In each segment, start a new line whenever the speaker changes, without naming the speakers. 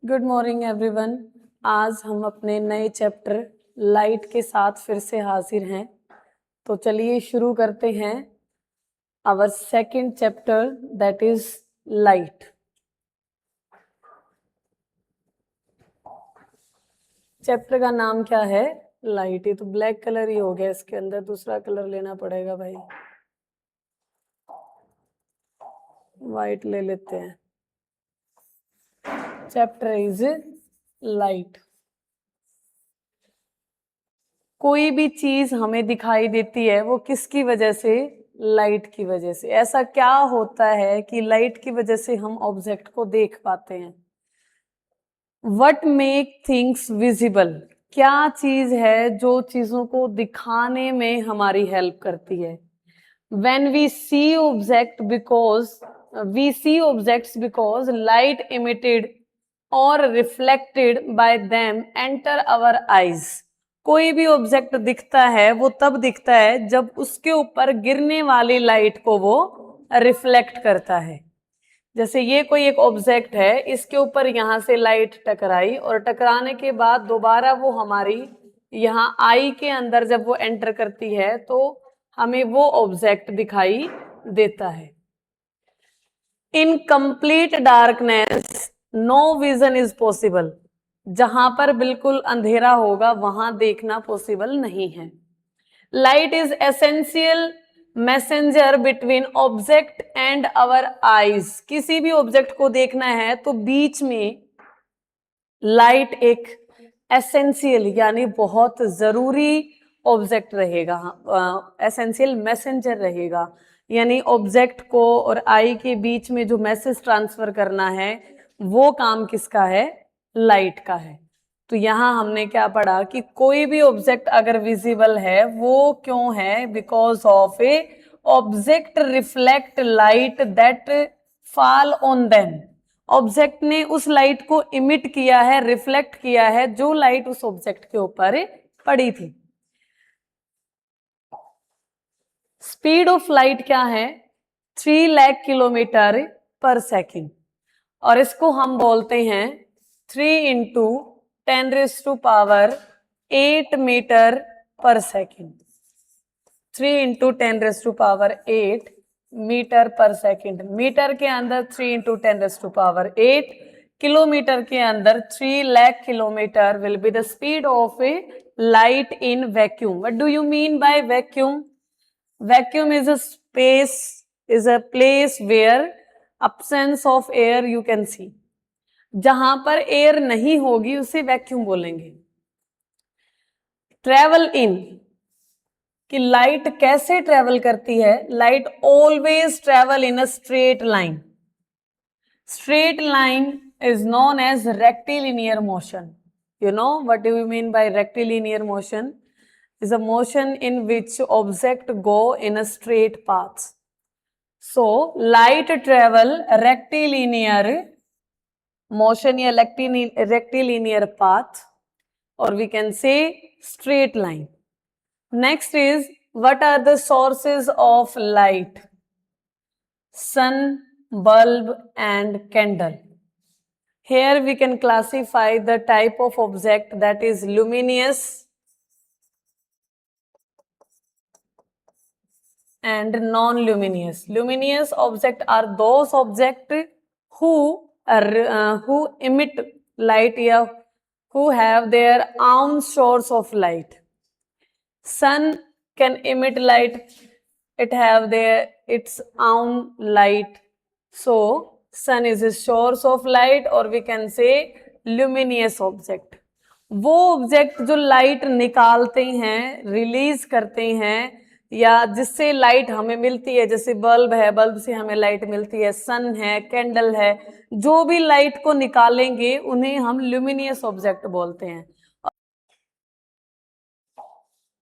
Good morning everyone. आज हम अपने नए चैप्टर लाइट के साथ फिर से हाजिर हैं। तो चलिए शुरू करते हैं our second chapter that is light. Chapter का नाम क्या है? लाइट। ये तो ब्लैक कलर ही हो गया, इसके अंदर दूसरा कलर लेना पड़ेगा भाई। वाइट ले लेते हैं। Chapter is light. कोई भी चीज हमें दिखाई देती है वो किसकी वजह से? लाइट की वजह से। ऐसा क्या होता है कि लाइट की वजह से हम ऑब्जेक्ट को देख पाते हैं? What make things visible? क्या चीज है जो चीजों को दिखाने में हमारी हेल्प करती है? when we see object because we see objects because light emitted or reflected by them enter our eyes। कोई भी ऑब्जेक्ट दिखता है वो तब दिखता है जब उसके ऊपर गिरने वाली लाइट को वो रिफ्लेक्ट करता है। जैसे ये कोई एक ऑब्जेक्ट है, इसके ऊपर यहाँ से लाइट टकराई और टकराने के बाद दोबारा वो हमारी यहाँ आई के अंदर जब वो एंटर करती है तो हमें वो ऑब्जेक्ट दिखाई देता है। In complete darkness no vision is possible. जहां पर बिल्कुल अंधेरा होगा वहां देखना पॉसिबल नहीं है। Light is essential messenger between object and our eyes. किसी भी ऑब्जेक्ट को देखना है तो बीच में लाइट एक एसेंशियल यानी बहुत जरूरी ऑब्जेक्ट रहेगा, एसेंशियल मैसेंजर रहेगा। यानी ऑब्जेक्ट को और आई के बीच में जो मैसेज ट्रांसफर करना है वो काम किसका है? लाइट का है। तो यहां हमने क्या पढ़ा कि कोई भी ऑब्जेक्ट अगर विजिबल है वो क्यों है? Because of A object reflect light that fall on them. Object ने उस लाइट को इमिट किया है, रिफ्लेक्ट किया है, जो लाइट उस ऑब्जेक्ट के ऊपर पड़ी थी। स्पीड ऑफ लाइट क्या है? 3 लाख किलोमीटर पर सेकेंड। और इसको हम बोलते हैं 3 into 10⁸ metre per second. 3 into 10⁸ metre per second. Metre के अंदर 3 इंटू 10⁸, किलोमीटर के अंदर 3 lakh kilometre will be the speed of a light in vacuum. What do you mean by vacuum? Vacuum is a space, is a place where absence of air you can see। जहां पर air नहीं होगी उसे vacuum बोलेंगे। Travel in, कि light कैसे travel करती है? Light always travel in a straight line. Straight line is known as rectilinear motion. You know what do you mean by rectilinear motion? Is a motion in which object go in a straight path. So light travel rectilinear motion या rectilinear path, or we can say straight line. Next is, what are the sources of light? Sun, bulb and candle. Here we can classify the type of object that is luminous and non-luminous. Luminous objects are those objects who emit light या who have their own source of light. Sun can emit light, it have its own light, so sun is a source of light, or we can say luminous object। वो object जो light निकालते हैं, release करते हैं, या जिससे light हमें मिलती है, जैसे बल्ब है, बल्ब से हमें लाइट मिलती है, सन है, कैंडल है, जो भी लाइट को निकालेंगे उन्हें हम ल्यूमिनियस ऑब्जेक्ट बोलते हैं।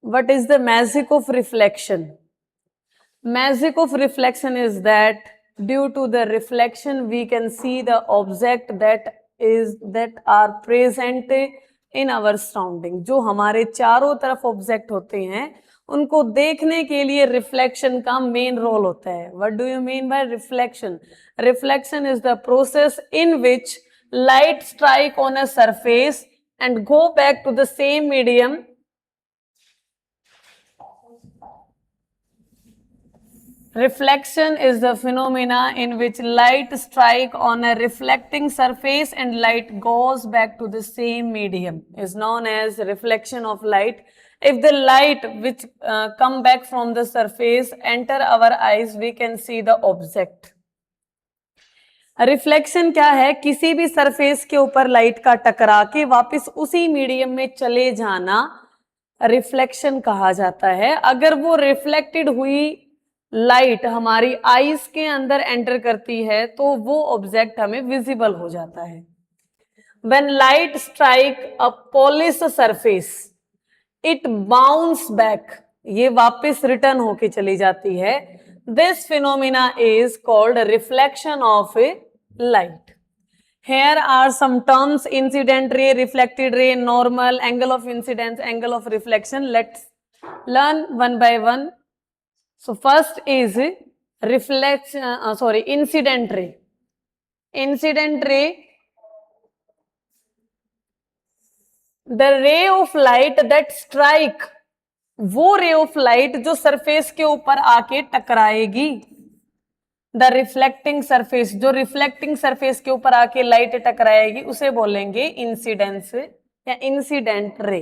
What is the magic of reflection? Magic of reflection is that due to the reflection we can see the object that are present in our surrounding। जो हमारे चारों तरफ ऑब्जेक्ट होते हैं उनको देखने के लिए रिफ्लेक्शन का मेन रोल होता है। What do you mean by reflection? Reflection is the process in which light strike on a surface and go back to the same medium. Reflection is the phenomena in which light strike on a reflecting surface and light goes back to the same medium, is known as reflection of light. If the light which come back from the surface enter our eyes, we can see the object. Reflection क्या है? किसी भी surface के ऊपर light का टकरा के वापस उसी मीडियम में चले जाना रिफ्लेक्शन कहा जाता है। अगर वो रिफ्लेक्टेड हुई लाइट हमारी आईज के अंदर एंटर करती है तो वो ऑब्जेक्ट हमें विजिबल हो जाता है। When light strike a polished surface, it bounce back, ये वापस रिटर्न होके चली जाती है। This phenomena is called reflection of a light. Here are some terms: incident ray, reflected ray, normal, angle of incidence, angle of reflection. Let's learn one by one. So first is incident ray. Incident ray, the ray of light that strike, वो रे of light जो surface के ऊपर आके टकराएगी। The reflecting surface, जो reflecting surface के ऊपर आके लाइट टकराएगी उसे बोलेंगे इंसिडेंस या incident ray.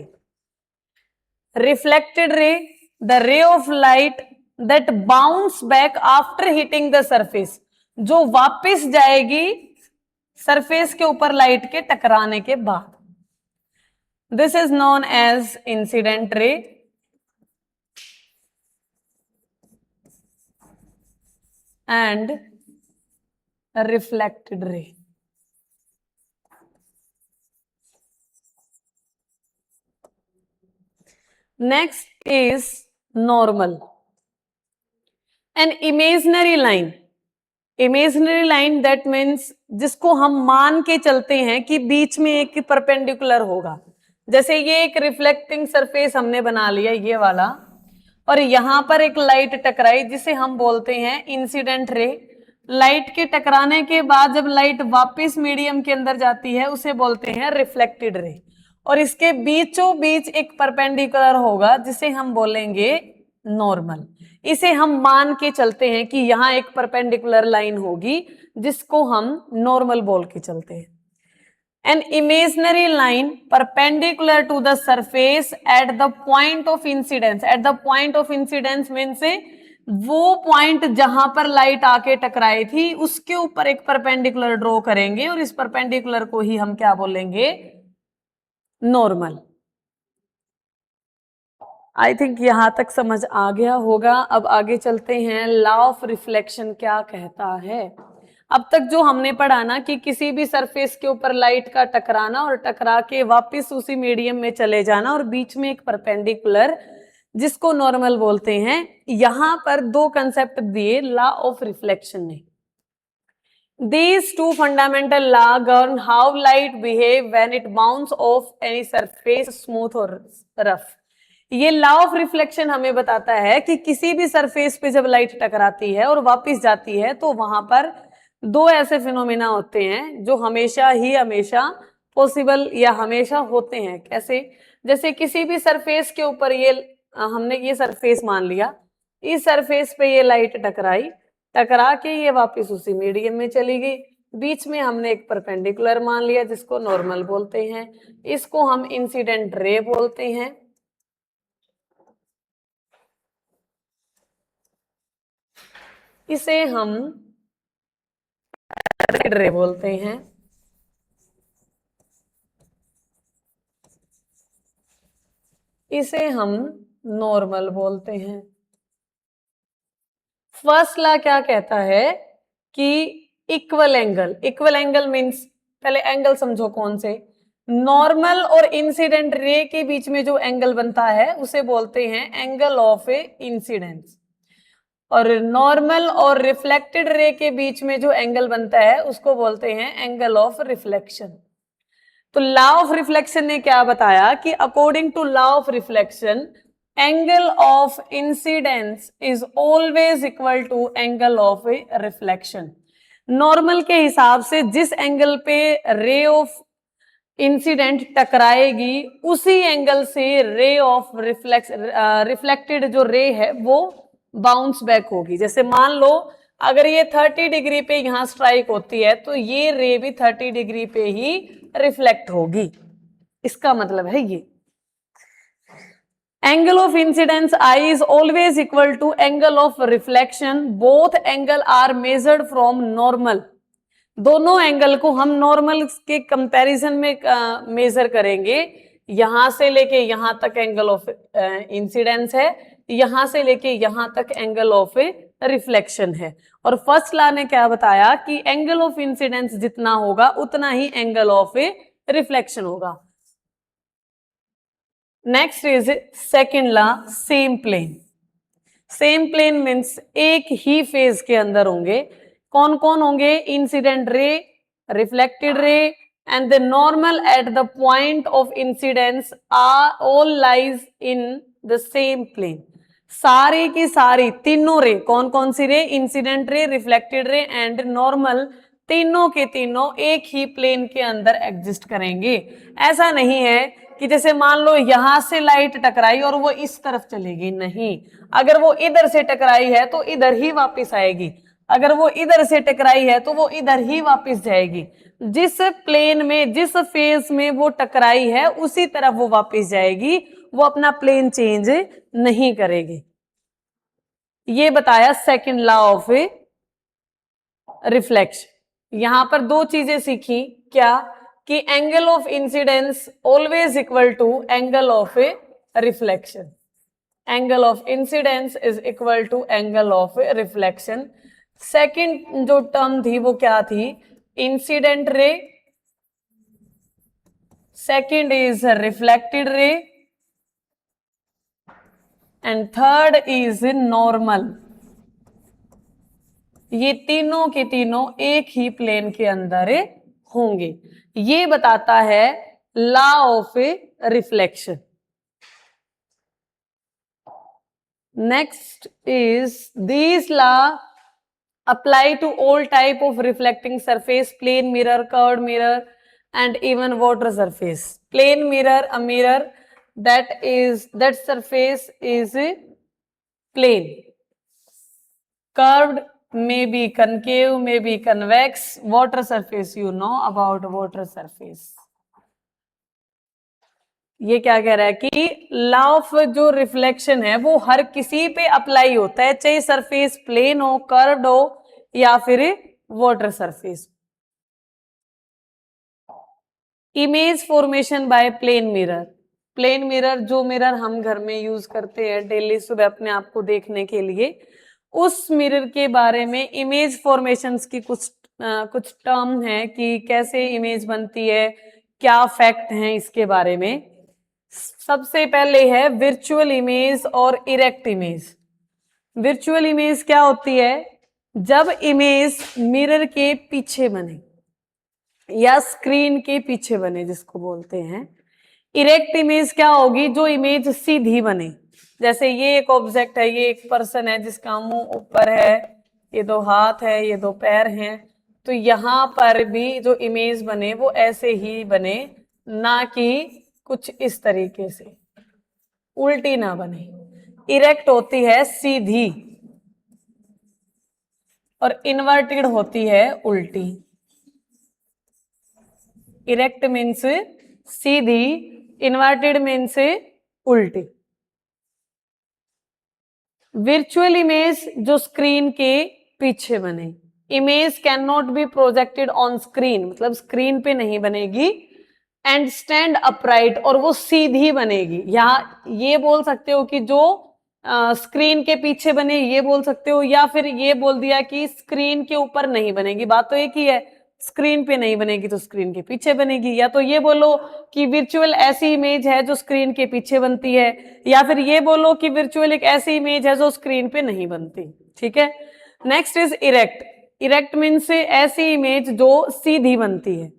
Reflected ray, the ray of light that bounce back after hitting the surface, जो वापस जाएगी सरफेस के ऊपर लाइट के टकराने के बाद। This is known as incident ray. And a reflected ray. Next is normal. An imaginary line. Imaginary line that means जिसको हम मान के चलते हैं कि बीच में एक परपेंडिकुलर होगा। जैसे ये एक रिफ्लेक्टिंग सरफेस हमने बना लिया ये वाला, और यहां पर एक लाइट टकराई जिसे हम बोलते हैं इंसिडेंट रे। लाइट के टकराने के बाद जब लाइट वापस मीडियम के अंदर जाती है उसे बोलते हैं रिफ्लेक्टेड रे, और इसके बीचों बीच एक परपेंडिकुलर होगा जिसे हम बोलेंगे नॉर्मल। इसे हम मान के चलते हैं कि यहां एक परपेंडिकुलर लाइन होगी जिसको हम नॉर्मल बोल के चलते हैं। An imaginary line perpendicular to the surface at the point of incidence. At the point of incidence means वो पॉइंट जहां पर लाइट आके टकराई थी उसके ऊपर एक परपेंडिकुलर ड्रॉ करेंगे और इस परपेंडिकुलर को ही हम क्या बोलेंगे? नॉर्मल। आई थिंक यहां तक समझ आ गया होगा। अब आगे चलते हैं, लॉ ऑफ रिफ्लेक्शन क्या कहता है। अब तक जो हमने पढ़ा ना कि किसी भी सरफेस के ऊपर लाइट का टकराना और टकरा के वापस उसी मीडियम में चले जाना और बीच में एक परपेंडिकुलर जिसको नॉर्मल बोलते हैं, यहां पर दो कंसेप्ट दिए लॉ ऑफ रिफ्लेक्शन ने। These two fundamental laws govern how light behave when it bounce off any surface, smooth or rough. ये लॉ ऑफ रिफ्लेक्शन हमें बताता है कि किसी भी सरफेस पे जब लाइट टकराती है और वापस जाती है तो वहां पर दो ऐसे फिनोमेना होते हैं जो हमेशा पॉसिबल या हमेशा होते हैं। कैसे? जैसे किसी भी सरफेस के ऊपर हमने ये सरफेस मान लिया, इस सरफेस पे ये लाइट टकरा के ये वापस उसी मीडियम में चली गई, बीच में हमने एक परपेंडिकुलर मान लिया जिसको नॉर्मल बोलते हैं, इसको हम इंसिडेंट रे बोलते हैं। इसे हम रे बोलते हैं। इसे हम नॉर्मल बोलते हैं। फर्स्ट लॉ क्या कहता है कि इक्वल एंगल मींस, पहले एंगल समझो कौन से, नॉर्मल और इंसिडेंट रे के बीच में जो एंगल बनता है उसे बोलते हैं एंगल ऑफ इंसिडेंस, और नॉर्मल और रिफ्लेक्टेड रे के बीच में जो एंगल बनता है उसको बोलते हैं एंगल ऑफ रिफ्लेक्शन। तो लॉ ऑफ रिफ्लेक्शन ने क्या बताया कि according to law of reflection angle of incidence is always equal to angle of reflection. Normal के हिसाब से जिस एंगल पे रे ऑफ इंसिडेंट टकराएगी उसी एंगल से रे ऑफ रिफ्लेक्टेड जो रे है वो बाउंस बैक होगी। जैसे मान लो अगर ये 30 डिग्री पे यहां स्ट्राइक होती है तो ये रे भी 30 डिग्री पे ही रिफ्लेक्ट होगी, इसका मतलब है ये। Angle of incidence I is always equal to angle of reflection, both angle are measured from normal. दोनों एंगल को हम नॉर्मल के कंपैरिजन में मेजर करेंगे। यहां से लेके यहां तक एंगल ऑफ इंसिडेंस है, यहां से लेके यहां तक एंगल ऑफ रिफ्लेक्शन है। और फर्स्ट लॉ ने क्या बताया कि एंगल ऑफ इंसिडेंस जितना होगा उतना ही एंगल ऑफ रिफ्लेक्शन होगा। Next is second law, same plane. Same plane means एक ही फेज के अंदर होंगे। कौन कौन होंगे? Incident ray, reflected ray and the normal at the point of incidence are all lies in the same plane. सारी की सारी तीनों रे, कौन कौन सी रे? Incident ray, reflected ray and normal, तीनों के तीनों एक ही प्लेन के अंदर एग्जिस्ट करेंगे। ऐसा नहीं है कि जैसे मान लो यहां से लाइट टकराई और वो इस तरफ चलेगी, नहीं। अगर वो इधर से टकराई है तो इधर ही वापस आएगी, अगर वो इधर से टकराई है तो वो इधर ही वापस जाएगी। जिस प्लेन में, जिस फेज में वो टकराई है उसी तरफ वो वापस जाएगी, वो अपना प्लेन चेंज नहीं करेगी। ये बताया सेकंड लॉ ऑफ रिफ्लेक्शन। यहां पर दो चीजें सीखी, क्या? कि angle of incidence always equal to angle of reflection. Angle of incidence is equal to angle of reflection. Second जो टर्म थी वो क्या थी? Incident ray, second is reflected ray and third is normal. ये तीनों के तीनों एक ही प्लेन के अंदर होंगे। ये बताता है law of reflection. Next is this law apply to all type of reflecting surface, plane mirror, curved mirror and even water surface. Plane mirror, a mirror that surface is plane. Curved may be concave, may be convex. Water surface, you know about water surface. ये क्या कह रहा है कि law of जो reflection है वो हर किसी पे अप्लाई होता है, चाहे सरफेस प्लेन हो, कर्व्ड हो या फिर water surface. Image formation by plane mirror. Plane mirror, जो मिरर हम घर में यूज करते हैं डेली सुबह अपने आप को देखने के लिए, उस मिरर के बारे में इमेज फॉर्मेशंस की कुछ टर्म है कि कैसे इमेज बनती है, क्या फैक्ट हैं इसके बारे में। सबसे पहले है विर्चुअल इमेज और इरेक्ट इमेज। विर्चुअल इमेज क्या होती है? जब इमेज मिरर के पीछे बने या स्क्रीन के पीछे बने, जिसको बोलते हैं। इरेक्ट इमेज क्या होगी? जो इमेज सीधी बने। जैसे ये एक ऑब्जेक्ट है, ये एक पर्सन है जिसका मुंह ऊपर है, ये दो हाथ है, ये दो पैर हैं, तो यहां पर भी जो इमेज बने वो ऐसे ही बने, ना कि कुछ इस तरीके से, उल्टी ना बने। इरेक्ट होती है सीधी और इन्वर्टेड होती है उल्टी। इरेक्ट मीन्स सीधी, इन्वर्टेड मीन्स उल्टी। विर्चुअल इमेज जो स्क्रीन के पीछे बने। Image can not be projected on screen, मतलब स्क्रीन पे नहीं बनेगी। एंड स्टैंड अपराइट, और वो सीधी बनेगी। यहां ये बोल सकते हो कि जो स्क्रीन के पीछे बने, ये बोल सकते हो, या फिर ये बोल दिया कि स्क्रीन के ऊपर नहीं बनेगी। बात तो एक ही है, स्क्रीन पे नहीं बनेगी तो स्क्रीन के पीछे बनेगी। या तो ये बोलो कि विर्चुअल ऐसी इमेज है जो स्क्रीन के पीछे बनती है, या फिर ये बोलो कि विर्चुअल एक ऐसी इमेज है जो स्क्रीन पे नहीं बनती। ठीक है। Next is erect. Erect means ऐसी इमेज जो सीधी बनती है।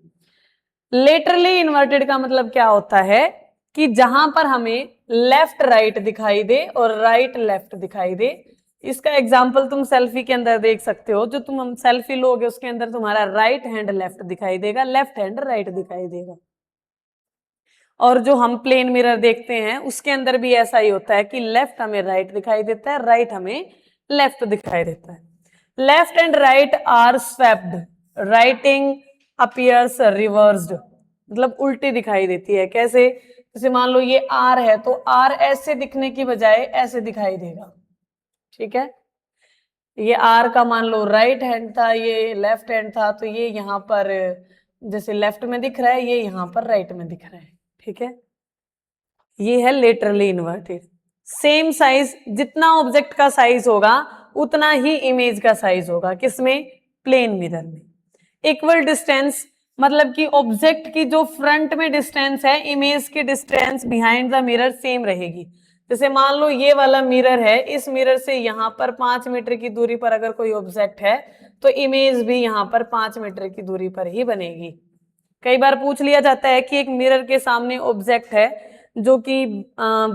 लेटरली इन्वर्टेड का मतलब क्या होता है कि जहां पर हमें लेफ्ट राइट दिखाई दे और राइट लेफ्ट दिखाई दे, इसका एग्जाम्पल तुम सेल्फी के अंदर देख सकते हो। जो तुम सेल्फी लोगे उसके अंदर तुम्हारा राइट हैंड लेफ्ट दिखाई देगा, लेफ्ट हैंड राइट दिखाई देगा। और जो हम प्लेन मिरर देखते हैं उसके अंदर भी ऐसा ही होता है कि लेफ्ट हमें राइट दिखाई देता है, राइट हमें लेफ्ट दिखाई देता है। Left and right are swapped, writing appears reversed, मतलब उल्टी दिखाई देती है। कैसे? जैसे मान लो ये आर है तो आर ऐसे दिखने की बजाय ऐसे दिखाई देगा। ठीक है, ये आर का मान लो राइट हैंड था, ये लेफ्ट हैंड था, तो ये यहाँ पर जैसे लेफ्ट में दिख रहा है, ये यहाँ पर राइट में दिख रहा है। ठीक है, ये है लेटरली इन्वर्टेड। सेम साइज, जितना ऑब्जेक्ट का साइज होगा उतना ही इमेज का साइज होगा। किसमें? प्लेन मिरर में। इक्वल डिस्टेंस मतलब कि ऑब्जेक्ट की जो फ्रंट में डिस्टेंस है, इमेज की distance behind the mirror same रहेगी। जैसे मान लो ये वाला मिरर है, इस मिरर से यहाँ पर 5 मीटर की दूरी पर अगर कोई ऑब्जेक्ट है तो इमेज भी यहाँ पर 5 मीटर की दूरी पर ही बनेगी। कई बार पूछ लिया जाता है कि एक मिरर के सामने ऑब्जेक्ट है जो कि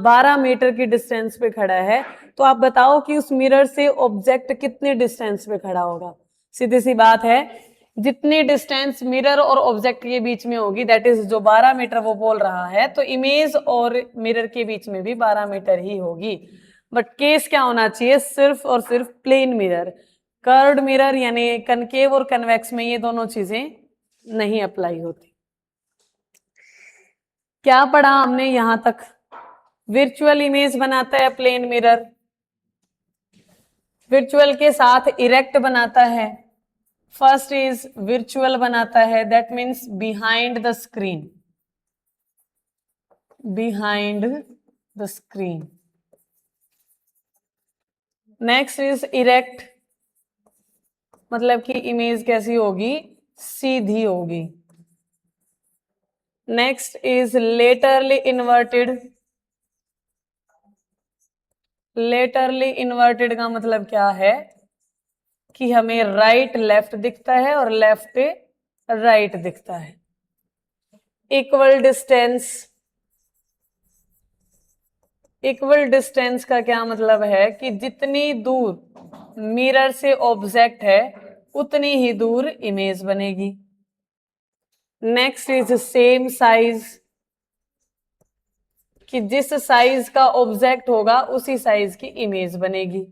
12 मीटर की डिस्टेंस पे खड़ा है, तो आप बताओ कि उस मिरर से ऑब्जेक्ट कितने डिस्टेंस पे खड़ा होगा। सीधी सी बात है, जितनी डिस्टेंस मिरर और ऑब्जेक्ट के बीच में होगी, दैट इज जो 12 मीटर वो बोल रहा है, तो इमेज और मिरर के बीच में भी 12 मीटर ही होगी। बट केस क्या होना चाहिए? सिर्फ और सिर्फ प्लेन मिरर। कर्व्ड मिरर यानी कनकेव और कन्वेक्स में ये दोनों चीजें नहीं अप्लाई होती। क्या पढ़ा हमने यहां तक? वर्चुअल इमेज बनाता है प्लेन मिरर, वर्चुअल के साथ इरेक्ट बनाता है। फर्स्ट इज वर्चुअल बनाता है, that means behind the screen, behind the screen. Next is erect, मतलब कि इमेज कैसी होगी? सीधी होगी। Next is laterally inverted. Laterally inverted का मतलब क्या है कि हमें राइट लेफ्ट दिखता है और लेफ्ट राइट दिखता है। इक्वल डिस्टेंस, इक्वल डिस्टेंस का क्या मतलब है कि जितनी दूर मिरर से ऑब्जेक्ट है उतनी ही दूर इमेज बनेगी। नेक्स्ट इज सेम साइज, कि जिस साइज का ऑब्जेक्ट होगा उसी साइज की इमेज बनेगी।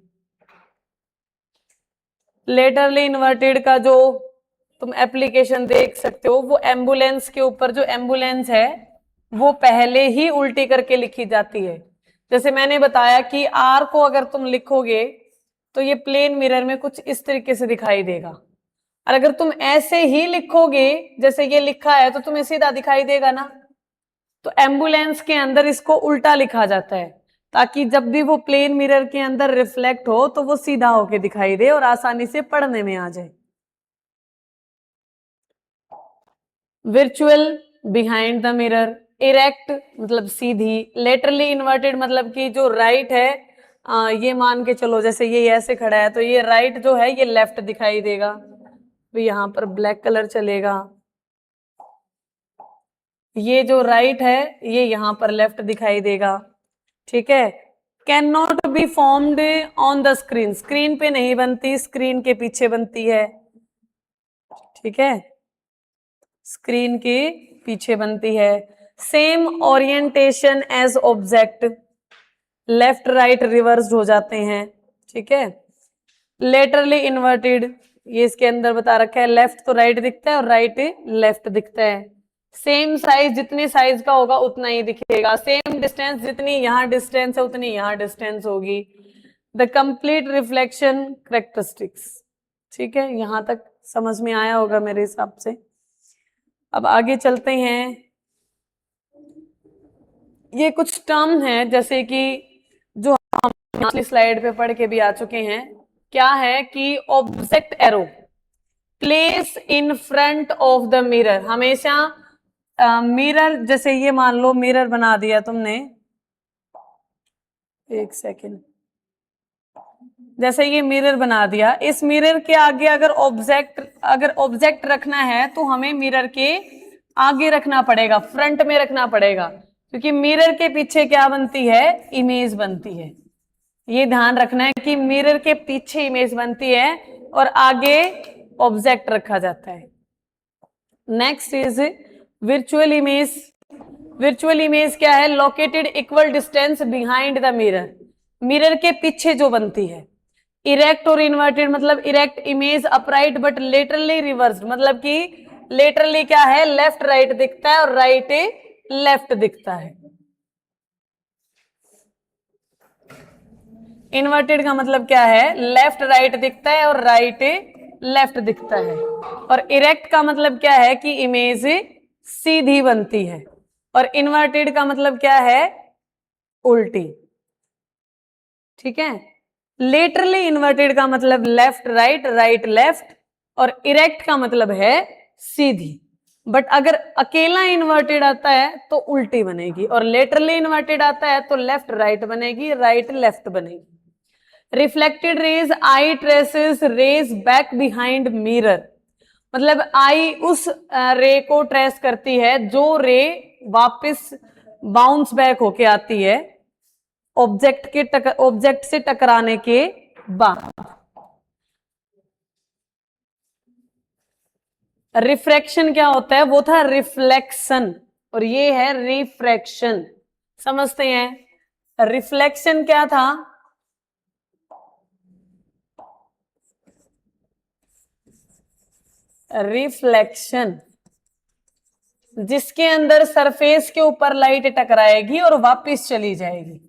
लेटरली इन्वर्टेड का जो तुम एप्लीकेशन देख सकते हो, वो एम्बुलेंस के ऊपर, जो एम्बुलेंस है वो पहले ही उल्टी करके लिखी जाती है। जैसे मैंने बताया कि आर को अगर तुम लिखोगे तो ये प्लेन मिरर में कुछ इस तरीके से दिखाई देगा, और अगर तुम ऐसे ही लिखोगे जैसे ये लिखा है तो तुम्हें सीधा दिखाई देगा ना। तो एम्बुलेंस के अंदर इसको उल्टा लिखा जाता है ताकि जब भी वो प्लेन मिरर के अंदर रिफ्लेक्ट हो तो वो सीधा होके दिखाई दे और आसानी से पढ़ने में आ जाए। Virtual behind the mirror, erect मतलब सीधी, लेटरली इन्वर्टेड मतलब कि जो राइट है, ये मान के चलो जैसे ये ऐसे खड़ा है तो ये राइट जो है ये लेफ्ट दिखाई देगा, तो यहाँ पर ब्लैक कलर चलेगा। ये जो राइट है ये यहाँ पर लेफ्ट दिखाई देगा। ठीक है, can not be formed on the screen, screen पे नहीं बनती, स्क्रीन के पीछे बनती है। ठीक है, स्क्रीन के पीछे बनती है। Same orientation as object, left right reversed हो जाते हैं। ठीक है, लेटरली इन्वर्टेड, ये इसके अंदर बता रखा है, लेफ्ट तो राइट दिखता है और राइट लेफ्ट दिखता है। सेम साइज, जितनी साइज का होगा उतना ही दिखेगा। सेम डिस्टेंस, जितनी यहाँ डिस्टेंस है उतनी यहाँ डिस्टेंस होगी। The complete reflection characteristics. ठीक है, यहां तक समझ में आया होगा मेरे हिसाब से। अब आगे चलते हैं। ये कुछ टर्म है जैसे कि जो हम पिछली स्लाइड पे पढ़ के भी आ चुके हैं। क्या है कि object arrow place in front of the mirror, हमेशा मिरर, जैसे ये मान लो मिरर बना दिया तुमने, एक सेकेंड, जैसे ये मिरर बना दिया, इस मिरर के आगे अगर ऑब्जेक्ट रखना है तो हमें मिरर के आगे रखना पड़ेगा, फ्रंट में रखना पड़ेगा, क्योंकि मिरर के पीछे क्या बनती है? इमेज बनती है। ये ध्यान रखना है कि मिरर के पीछे इमेज बनती है और आगे ऑब्जेक्ट रखा जाता है। Next is virtual image. Virtual image क्या है? Located equal distance behind the mirror, mirror के पीछे जो बनती है। इरेक्ट और इन्वर्टेड मतलब erect image upright but laterally reversed, मतलब कि लेटरली क्या है? लेफ्ट राइट दिखता है और राइट लेफ्ट दिखता है। इन्वर्टेड का मतलब क्या है? लेफ्ट राइट दिखता है और राइट लेफ्ट दिखता है। और इरेक्ट का मतलब क्या है? कि इमेज सीधी बनती है। और इन्वर्टेड का मतलब क्या है? उल्टी। ठीक है। लेटरली इन्वर्टेड का मतलब लेफ्ट राइट राइट लेफ्ट, और इरेक्ट का मतलब है सीधी। बट अगर अकेला इन्वर्टेड आता है तो उल्टी बनेगी, और लेटरली इन्वर्टेड आता है तो लेफ्ट राइट बनेगी, राइट लेफ्ट बनेगी। Reflected rays eye traces rays back behind mirror, मतलब आई उस रे को ट्रेस करती है जो रे वापस बाउंस बैक होके आती है ऑब्जेक्ट से टकराने के बाद। रिफ्रैक्शन क्या होता है? वो था रिफ्लेक्शन, और ये है रिफ्रैक्शन। समझते हैं? रिफ्लेक्शन क्या था? रिफ्लेक्शन जिसके अंदर सरफेस के ऊपर लाइट टकराएगी और वापस चली जाएगी।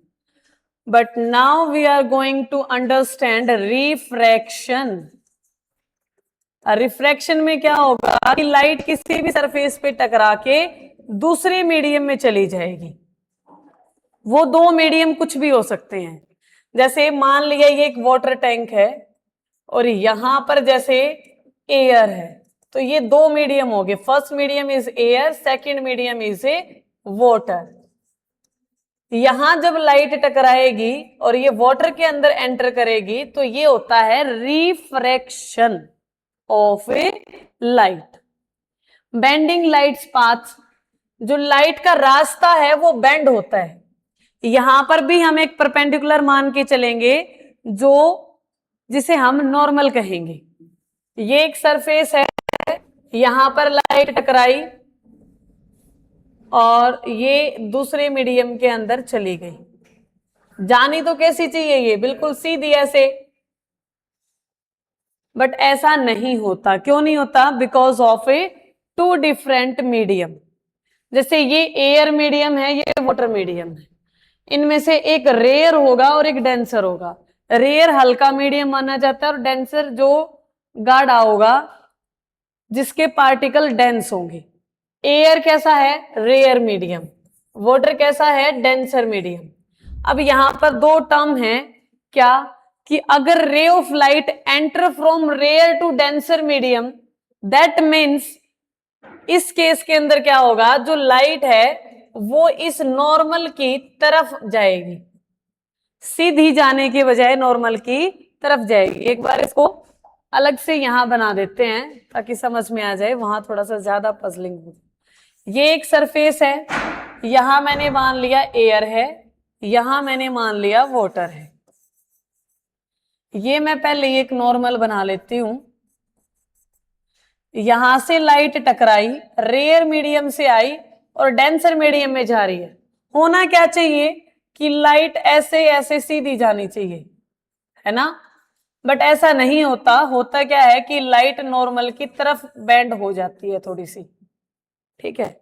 But now we are going to understand refraction. Refraction में क्या होगा कि लाइट किसी भी सरफेस पे टकरा के दूसरे मीडियम में चली जाएगी। वो दो मीडियम कुछ भी हो सकते हैं। जैसे मान लिया ये एक वाटर टैंक है और यहां पर जैसे एयर है, तो ये दो मीडियम हो गए। First medium is air, second medium is a water. यहां जब लाइट टकराएगी और ये वाटर के अंदर एंटर करेगी तो ये होता है refraction of a light. Bending lights path, जो लाइट का रास्ता है वो बेंड होता है। यहां पर भी हम एक परपेंडिकुलर मान के चलेंगे जो जिसे हम नॉर्मल कहेंगे। ये एक सरफेस है, यहां पर लाइट टकराई और ये दूसरे मीडियम के अंदर चली गई। जानी तो कैसी चाहिए? ये बिल्कुल सीधी ऐसे, बट ऐसा नहीं होता। क्यों नहीं होता? Because of a two different medium. जैसे ये एयर मीडियम है, ये वाटर मीडियम है, इनमें से एक रेयर होगा और एक डेंसर होगा। रेयर हल्का मीडियम माना जाता है और डेंसर जो गाढ़ा होगा जिसके पार्टिकल डेंस होंगे। एयर कैसा है? Rare medium. वाटर कैसा है? Denser medium. अब यहां पर दो टर्म है क्या? कि अगर ray of light enter from rare to denser medium, that means इस केस के अंदर क्या होगा? जो लाइट है वो इस नॉर्मल की तरफ जाएगी, सीधी जाने के बजाय नॉर्मल की तरफ जाएगी। एक बार इसको अलग से यहां बना देते हैं ताकि समझ में आ जाए, वहां थोड़ा सा ज्यादा पजलिंग हो। ये एक सरफेस है, यहां मैंने मान लिया एयर है, यहां मैंने मान लिया वाटर है। ये मैं पहले एक नॉर्मल बना लेती हूं। यहां से लाइट टकराई, रेयर मीडियम से आई और डेंसर मीडियम में जा रही है। होना क्या चाहिए कि लाइट ऐसे ऐसे सीधी जानी चाहिए, है ना? बट ऐसा नहीं होता। होता क्या है कि लाइट नॉर्मल की तरफ बेंड हो जाती है थोड़ी सी। ठीक है।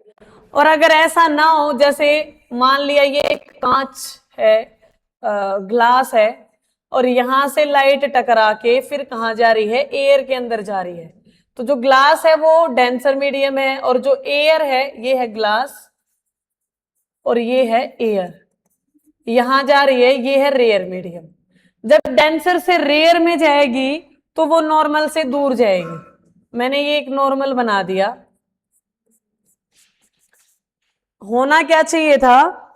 और अगर ऐसा ना हो, जैसे मान लिया ये एक कांच है, ग्लास है, और यहां से लाइट टकरा के फिर कहां जा रही है? एयर के अंदर जा रही है। तो जो ग्लास है वो डेंसर मीडियम है, और जो एयर है ये है ग्लास और ये है एयर। यहां जा रही है, ये है रेयर मीडियम। जब डेंसर से रेयर में जाएगी तो वो नॉर्मल से दूर जाएगी। मैंने ये एक नॉर्मल बना दिया। होना क्या चाहिए था?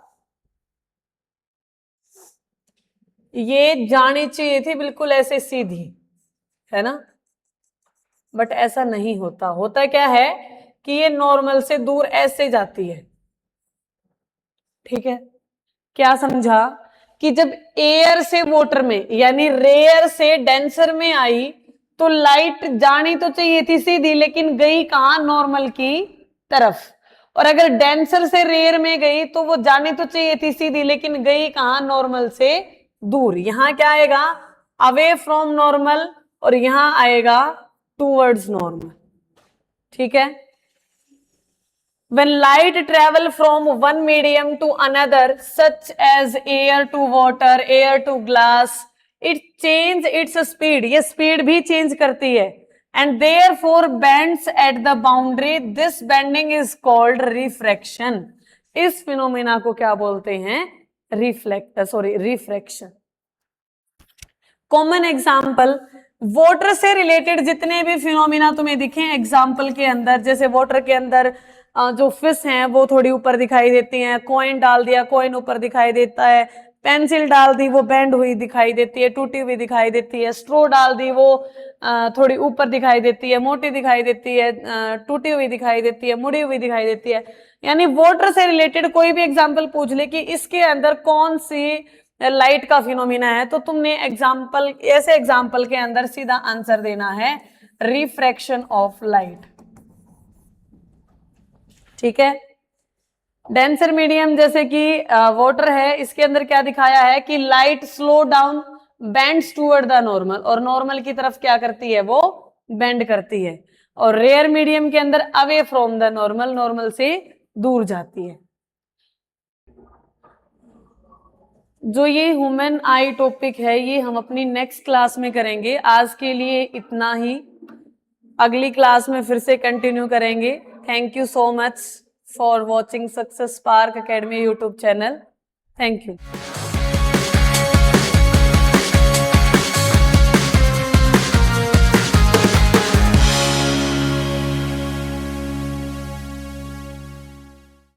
ये जानी चाहिए थी बिल्कुल ऐसे सीधी, है ना? बट ऐसा नहीं होता। होता क्या है कि ये नॉर्मल से दूर ऐसे जाती है। ठीक है। क्या समझा? कि जब एयर से वाटर में यानी रेयर से डेंसर में आई तो लाइट जानी तो चाहिए थी सीधी, लेकिन गई कहां? नॉर्मल की तरफ। और अगर डेंसर से रेयर में गई तो वो जानी तो चाहिए थी सीधी, लेकिन गई कहां? नॉर्मल से दूर। यहां क्या आएगा? अवे फ्रॉम नॉर्मल, और यहां आएगा टूवर्ड्स नॉर्मल। ठीक है। When light travel from one medium to another, such as air to water, air to glass, it change its speed. ये speed भी change करती है, and therefore bends at the boundary. This bending is called refraction. इस phenomena को क्या बोलते हैं? refraction. Common example, water से रिलेटेड जितने भी फिनोमिना तुम्हें दिखे एग्जाम्पल के अंदर, जैसे वाटर के अंदर जो फिश हैं वो थोड़ी ऊपर दिखाई देती हैं, कॉइन डाल दिया कॉइन ऊपर दिखाई देता है, पेंसिल डाल दी वो बेंड हुई दिखाई देती है, टूटी हुई दिखाई देती है, स्ट्रो डाल दी वो थोड़ी ऊपर दिखाई देती है, मोटी दिखाई देती है, टूटी हुई दिखाई देती है, मुड़ी हुई दिखाई देती है। यानी वाटर से रिलेटेड कोई भी एग्जाम्पल पूछ ले कि इसके अंदर कौन सी लाइट का फिनोमिना है, तो तुमने एग्जाम्पल, ऐसे एग्जाम्पल के अंदर सीधा आंसर देना है रिफ्रैक्शन ऑफ लाइट। ठीक है। डेंसर मीडियम जैसे कि वाटर है, इसके अंदर क्या दिखाया है कि light slow down bends toward the normal, और नॉर्मल की तरफ क्या करती है? वो बेंड करती है। और रेयर मीडियम के अंदर away from the normal, normal से दूर जाती है। जो ये ह्यूमन आई टॉपिक है ये हम अपनी नेक्स्ट क्लास में करेंगे। आज के लिए इतना ही, अगली क्लास में फिर से कंटिन्यू करेंगे। Thank you so much for watching success spark academy YouTube channel. Thank you.